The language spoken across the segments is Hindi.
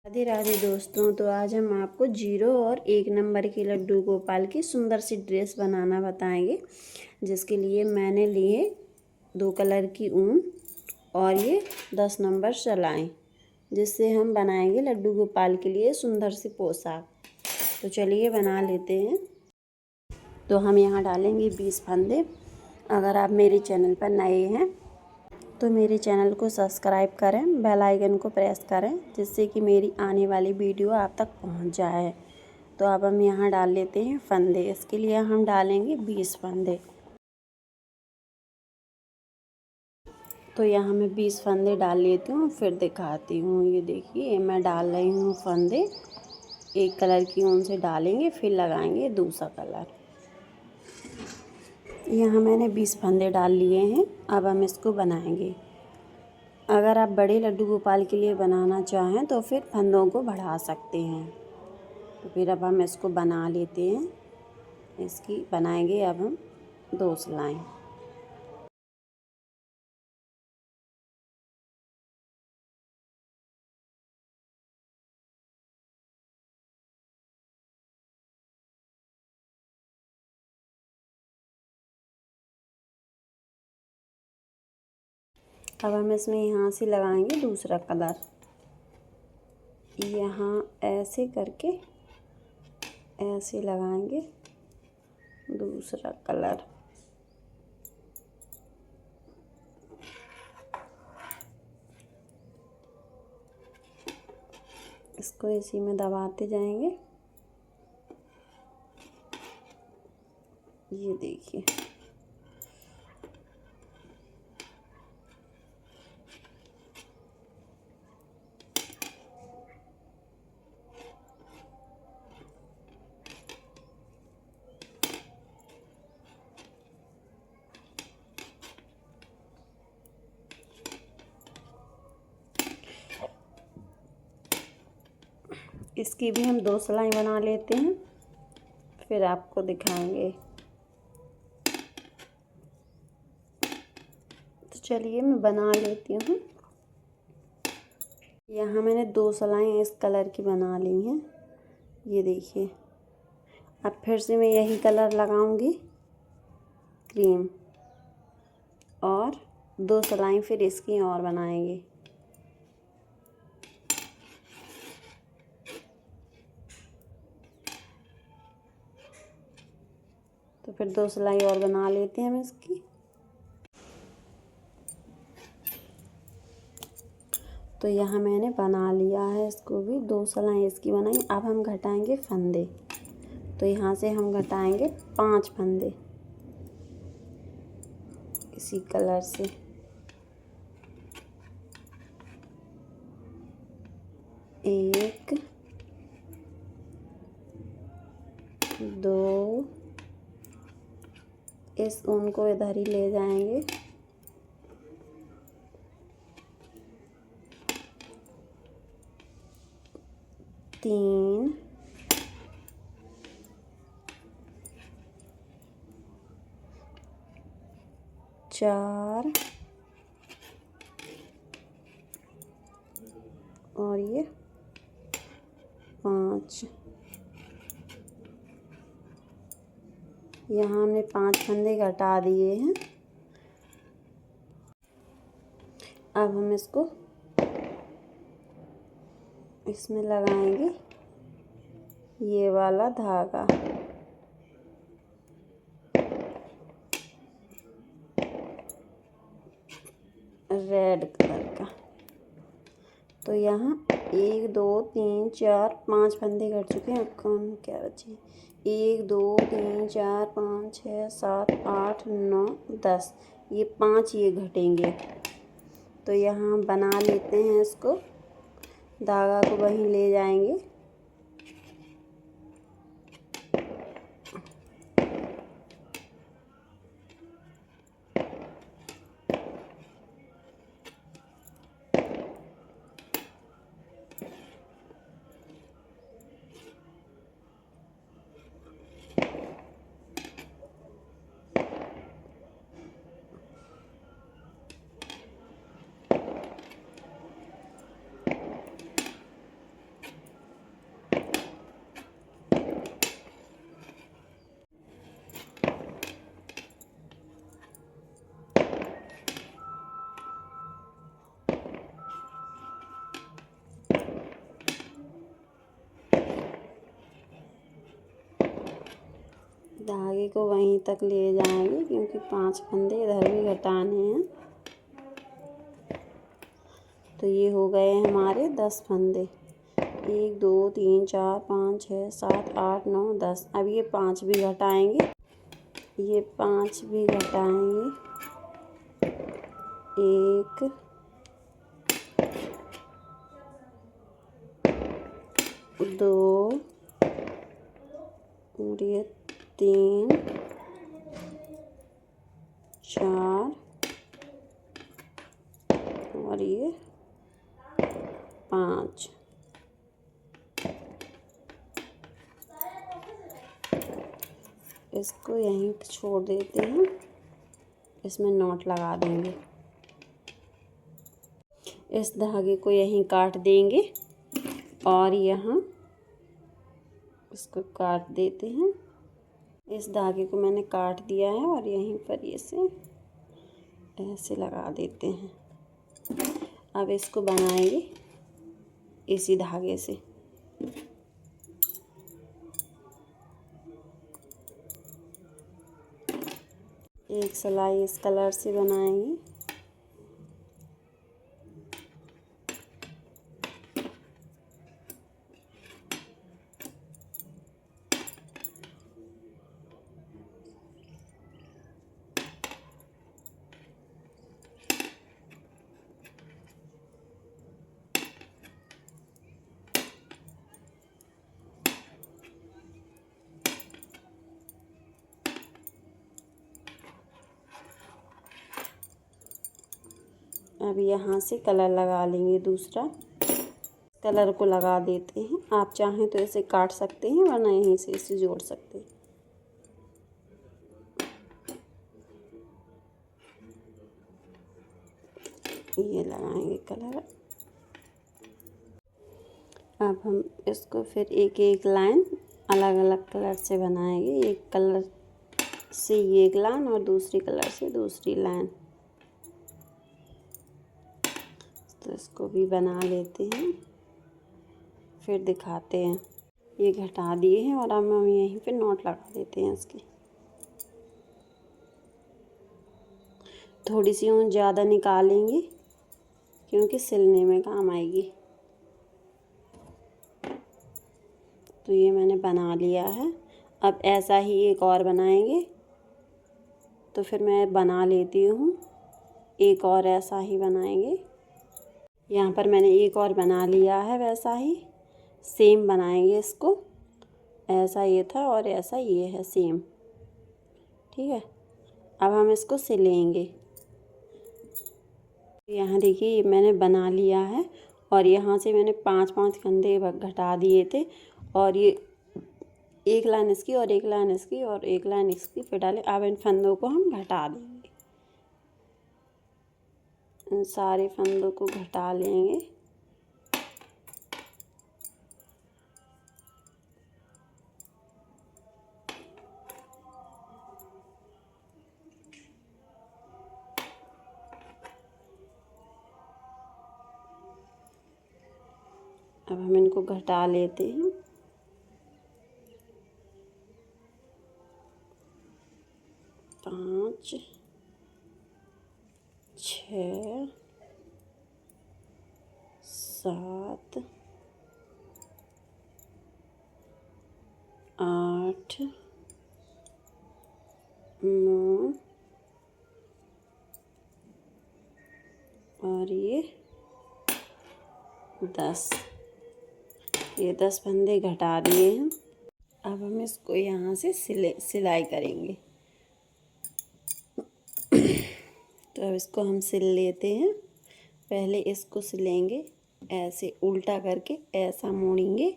राधे राधे दोस्तों। तो आज हम आपको 0 और 1 नंबर के लड्डू गोपाल की सुंदर सी ड्रेस बनाना बताएंगे। जिसके लिए मैंने लिए 2 कलर की ऊन और ये 10 नंबर सलाएं, जिससे हम बनाएंगे लड्डू गोपाल के लिए सुंदर सी पोशाक। तो चलिए बना लेते हैं। तो हम यहाँ डालेंगे 20 फंदे। अगर आप मेरे चैनल पर नए हैं तो मेरे चैनल को सब्सक्राइब करें, बेल आइकन को प्रेस करें, जिससे कि मेरी आने वाली वीडियो आप तक पहुंच जाए। तो अब हम यहाँ डाल लेते हैं फंदे। इसके लिए हम डालेंगे 20 फंदे। तो यहाँ मैं 20 फंदे डाल लेती हूँ, फिर दिखाती हूँ। ये देखिए मैं डाल रही हूँ फंदे। एक कलर की ऊन से डालेंगे, फिर लगाएंगे दूसरा कलर। यहाँ मैंने 20 फंदे डाल लिए हैं। अब हम इसको बनाएंगे। अगर आप बड़े लड्डू गोपाल के लिए बनाना चाहें तो फिर फंदों को बढ़ा सकते हैं। तो फिर अब हम इसको बना लेते हैं। इसकी बनाएंगे अब हम 2 सिलाएँ। अब हम इसमें यहाँ से लगाएंगे दूसरा कलर। यहाँ ऐसे करके ऐसे लगाएंगे दूसरा कलर। इसको इसी में दबाते जाएंगे। ये देखिए इसकी भी हम 2 सिलाई बना लेते हैं, फिर आपको दिखाएंगे। तो चलिए मैं बना लेती हूँ। यहाँ मैंने 2 सिलाई इस कलर की बना ली हैं। ये देखिए अब फिर से मैं यही कलर लगाऊंगी, क्रीम, और 2 सिलाई फिर इसकी और बनाएंगे। तो फिर 2 सिलाई और बना लेते हैं हम इसकी। तो यहाँ मैंने बना लिया है, इसको भी 2 सिलाई इसकी बनाई। अब हम घटाएंगे फंदे। तो यहाँ से हम घटाएंगे 5 फंदे इसी कलर से। 1 2, इस ऊन को इधर ही ले जाएंगे। 3 4 और ये 5। यहाँ हमने 5 फंदे घटा दिए हैं। अब हम इसको इसमें लगाएंगे ये वाला धागा। रेड कलर का। तो यहाँ 1 2 3 4 5 फंदे घट चुके हैं। अब कौन क्या बचे? 1 2 3 4 5 6 7 8 9 10। ये 5 ये घटेंगे। तो यहाँ हम बना लेते हैं इसको। धागा को वहीं ले जाएंगे। धागे को वहीं तक ले जाएंगे क्योंकि 5 फंदे इधर भी घटाने हैं। तो ये हो गए हमारे 10 फंदे। 1 2 3 4 5 6 7 8 9 10। अब ये 5 भी घटाएंगे, ये 5 भी घटाएंगे। 1 2 और ये 3 4 और ये 5। इसको यहीं छोड़ देते हैं, इसमें नॉट लगा देंगे। इस धागे को यहीं काट देंगे और यहाँ इसको काट देते हैं। इस धागे को मैंने काट दिया है और यहीं पर इसे ऐसे लगा देते हैं। अब इसको बनाएंगे इसी धागे से। एक सिलाई इस कलर से बनाएंगे। अब यहाँ से कलर लगा लेंगे, दूसरा कलर को लगा देते हैं। आप चाहें तो इसे काट सकते हैं वरना यहीं से इसे जोड़ सकते हैं। ये लगाएंगे कलर। अब हम इसको फिर एक एक लाइन अलग अलग कलर से बनाएंगे। एक कलर से ये एक लाइन और दूसरी कलर से दूसरी लाइन। तो इसको भी बना लेते हैं, फिर दिखाते हैं। ये घटा दिए हैं और अब हम यहीं पे नॉट लगा देते हैं इसकी। थोड़ी सी ऊन ज़्यादा निकालेंगे क्योंकि सिलने में काम आएगी। तो ये मैंने बना लिया है। अब ऐसा ही एक और बनाएंगे। तो फिर मैं बना लेती हूँ, एक और ऐसा ही बनाएंगे। यहाँ पर मैंने एक और बना लिया है, वैसा ही सेम बनाएंगे इसको। ऐसा ये था और ऐसा ये है सेम। ठीक है, अब हम इसको सिलेंगे। यहाँ देखिए मैंने बना लिया है और यहाँ से मैंने 5-5 फंदे घटा दिए थे और ये एक लाइन इसकी और एक लाइन इसकी और एक लाइन इसकी फिर डाले। अब इन फंदों को हम घटा देंगे, इन सारे फंदों को घटा लेंगे। अब हम इनको घटा लेते हैं। पाँच, 6, 7, 8, 9 और ये 10। ये 10 फंदे घटा दिए हैं। अब हम इसको यहाँ से सिलाई करेंगे। तो अब इसको हम सिल लेते हैं। पहले इसको सिलेंगे ऐसे उल्टा करके, ऐसा मोड़ेंगे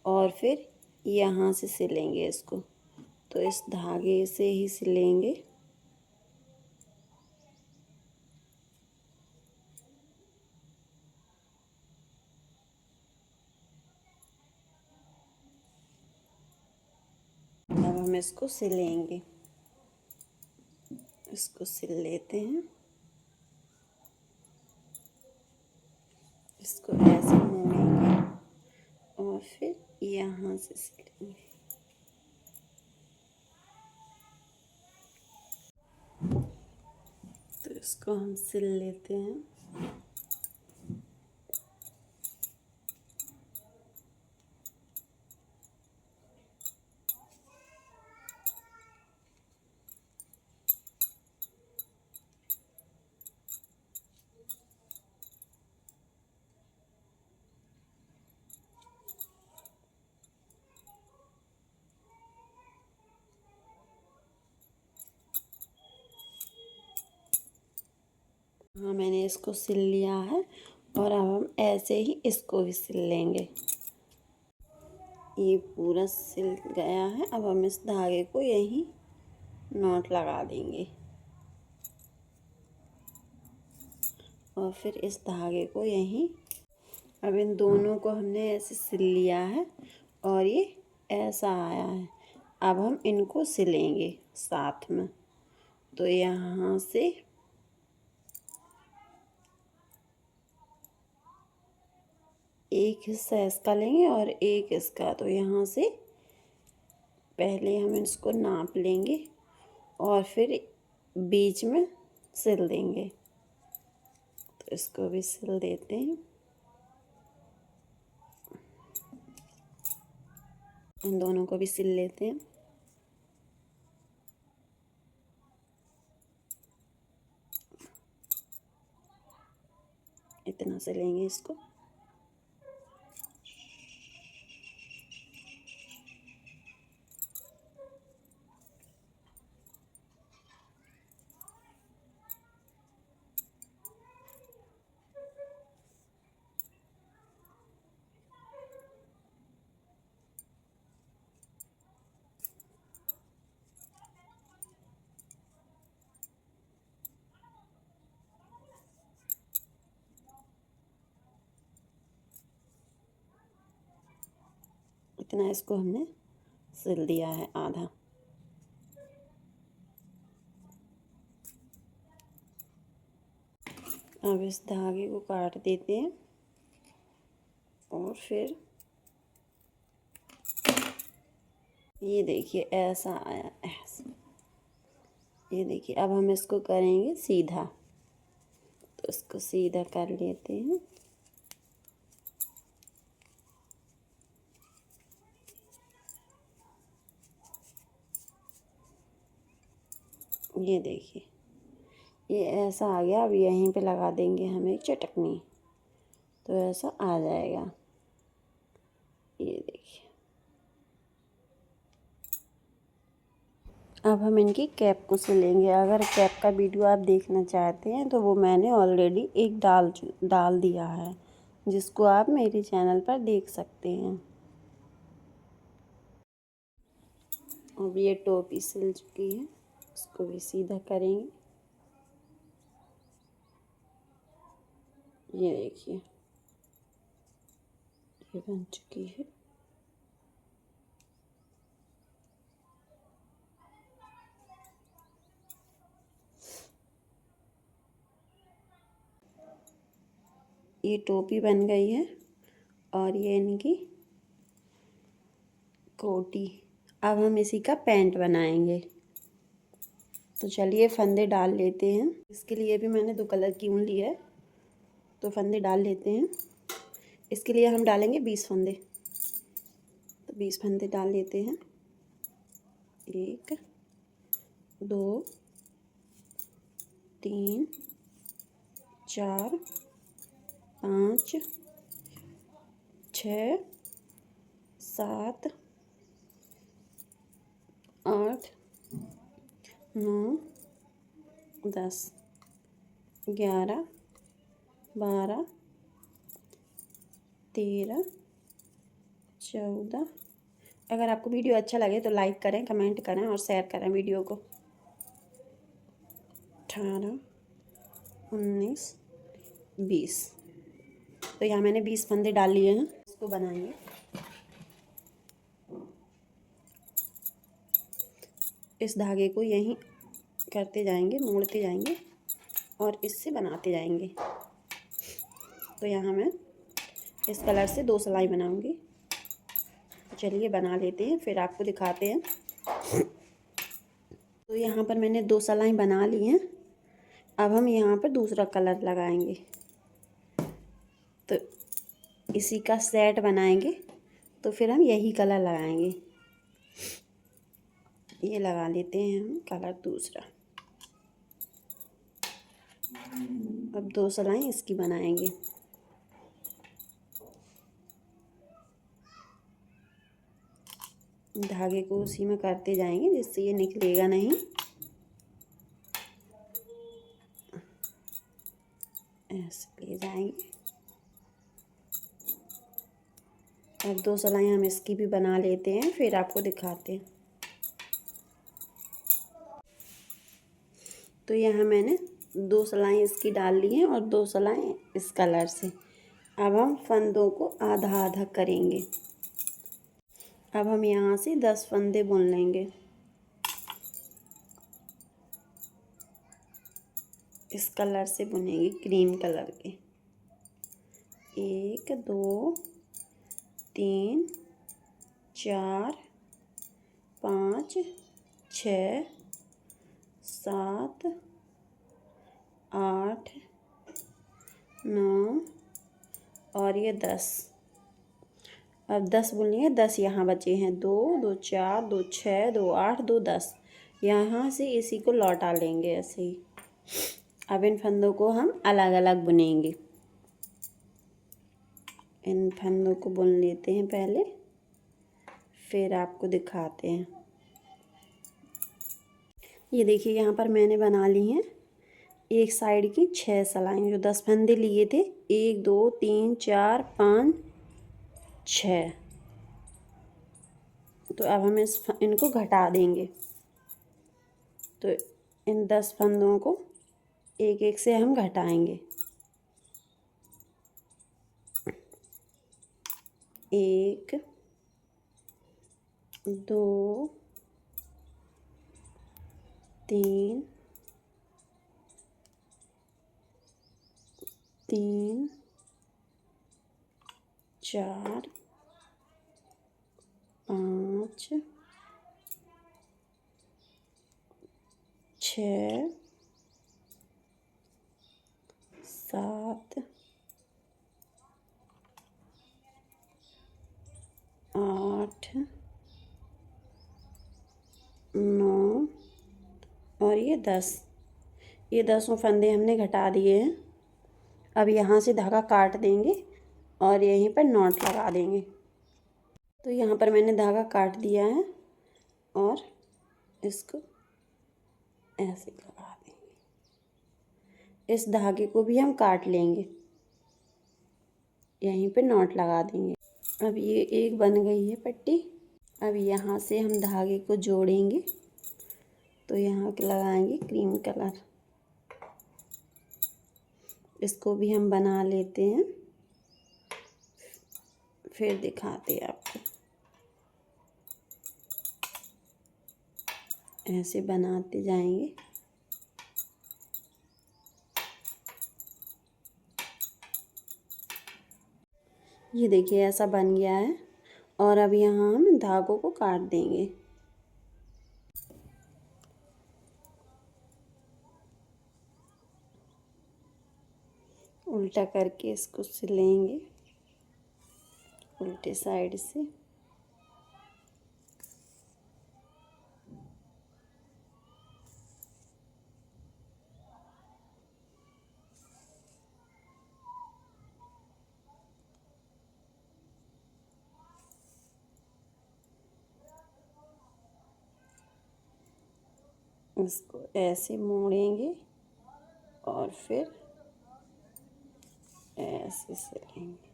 और फिर यहाँ से सिलेंगे इसको। तो इस धागे से ही सिलेंगे। अब हम इसको सिलेंगे, इसको सिल लेते हैं। इसको ऐसे मोड़ेंगे और फिर यहाँ से सिलेंगे। इसको हम सिल लेते हैं। हाँ, मैंने इसको सिल लिया है और अब हम ऐसे ही इसको भी सिल लेंगे। ये पूरा सिल गया है। अब हम इस धागे को यहीं नॉट लगा देंगे और फिर इस धागे को यहीं। अब इन दोनों को हमने ऐसे सिल लिया है और ये ऐसा आया है। अब हम इनको सिलेंगे साथ में। तो यहाँ से एक हिस्सा इसका लेंगे और एक इसका। तो यहाँ से पहले हम इसको नाप लेंगे और फिर बीच में सिल देंगे। तो इसको भी सिल देते हैं। इन दोनों को भी सिल लेते हैं। इतना सिलेंगे इसको। इतना इसको हमने सिल दिया है आधा। अब इस धागे को काट देते हैं और फिर ये देखिए ऐसा आया, ऐसा। ये देखिए अब हम इसको करेंगे सीधा। तो इसको सीधा कर लेते हैं। ये देखिए ये ऐसा आ गया। अब यहीं पे लगा देंगे हम एक चटकनी। तो ऐसा आ जाएगा। ये देखिए अब हम इनकी कैप को सिलेंगे। अगर कैप का वीडियो आप देखना चाहते हैं तो वो मैंने ऑलरेडी एक डाल दिया है, जिसको आप मेरे चैनल पर देख सकते हैं। अब ये टोपी सिल चुकी है। इसको भी सीधा करेंगे। ये देखिए ये बन चुकी है। ये टोपी बन गई है और ये इनकी कोटी। अब हम इसी का पैंट बनाएंगे। तो चलिए फंदे डाल लेते हैं। इसके लिए भी मैंने 2 कलर की ऊन ली है। तो फंदे डाल लेते हैं। इसके लिए हम डालेंगे 20 फंदे। तो 20 फंदे डाल लेते हैं। 1 2 3 4 5 6 7 8 9 10 11 12 13 14। अगर आपको वीडियो अच्छा लगे तो लाइक करें, कमेंट करें और शेयर करें वीडियो को। 18 19 20। तो यहाँ मैंने 20 फंदे डाल लिए हैं। इसको बनाएंगे। इस धागे को यहीं करते जाएंगे, मोड़ते जाएंगे और इससे बनाते जाएंगे। तो यहाँ मैं इस कलर से 2 सिलाई बनाऊंगी। तो चलिए बना लेते हैं, फिर आपको दिखाते हैं। तो यहाँ पर मैंने 2 सिलाई बना ली हैं। अब हम यहाँ पर दूसरा कलर लगाएंगे, तो इसी का सेट बनाएंगे। तो फिर हम यही कलर लगाएंगे। ये लगा लेते हैं हम कलर दूसरा। अब 2 सिलाई इसकी बनाएंगे। धागे को उसी में करते जाएंगे जिससे ये निकलेगा नहीं। ऐसे ले जाएंगे। अब 2 सिलाई हम इसकी भी बना लेते हैं, फिर आपको दिखाते हैं। तो यहाँ मैंने 2 सिलाई इसकी डाल ली हैं और 2 सिलाई इस कलर से। अब हम फंदों को आधा आधा करेंगे। अब हम यहाँ से 10 फंदे बुन लेंगे। इस कलर से बुनेंगे, क्रीम कलर के। 1 2 3 4 5 6 7 8 9 और ये 10। अब 10 बुन लिए, 10 यहाँ बचे हैं। 2 2 4 2 6 2 8 2 10। यहाँ से इसी को लौटा लेंगे ऐसे ही। अब इन फंदों को हम अलग अलग बुनेंगे। इन फंदों को बुन लेते हैं पहले, फिर आपको दिखाते हैं। ये देखिए यहाँ पर मैंने बना ली हैं एक साइड की 6 सिलाई। जो 10 फंदे लिए थे, 1 2 3 4 5 6। तो अब हम इनको घटा देंगे। तो इन 10 फंदों को एक एक से हम घटाएंगे। 1 2 3 3 4 5 6 7 8 9 और ये 10। ये 10 फंदे हमने घटा दिए हैं। अब यहाँ से धागा काट देंगे और यहीं पर नॉट लगा देंगे। तो यहाँ पर मैंने धागा काट दिया है और इसको ऐसे लगा देंगे। इस धागे को भी हम काट लेंगे, यहीं पे नॉट लगा देंगे। अब ये एक बन गई है पट्टी। अब यहाँ से हम धागे को जोड़ेंगे। तो यहाँ लगाएंगे क्रीम कलर। इसको भी हम बना लेते हैं, फिर दिखाते हैं आपको। ऐसे बनाते जाएंगे। ये देखिए ऐसा बन गया है। और अब यहाँ हम धागों को काट देंगे। उल्टा करके इसको सिलेंगे उल्टे साइड से। इसको ऐसे मोड़ेंगे और फिर ऐसे सिलेंगे।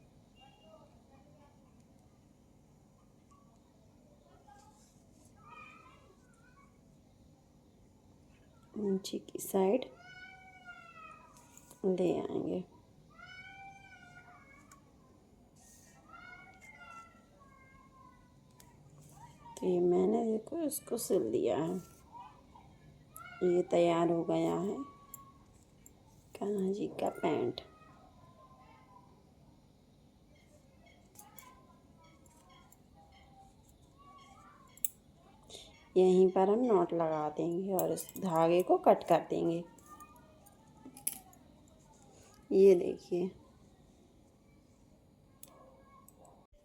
नीचे की साइड ले आएंगे। तो ये मैंने देखो इसको सिल दिया है। ये तैयार हो गया है कान्हा जी का पैंट। यहीं पर हम नॉट लगा देंगे और इस धागे को कट कर देंगे। ये देखिए।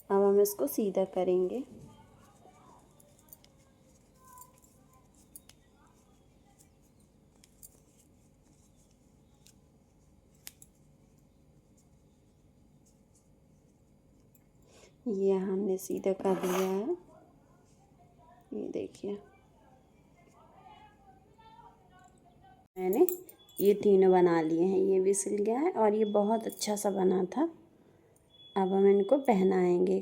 अब हम इसको सीधा करेंगे। ये हमने सीधा कर लिया है। ये देखिए, मैंने ये तीनों बना लिए हैं। ये भी सिल गया है और ये बहुत अच्छा सा बना था। अब हम इनको पहनाएंगे।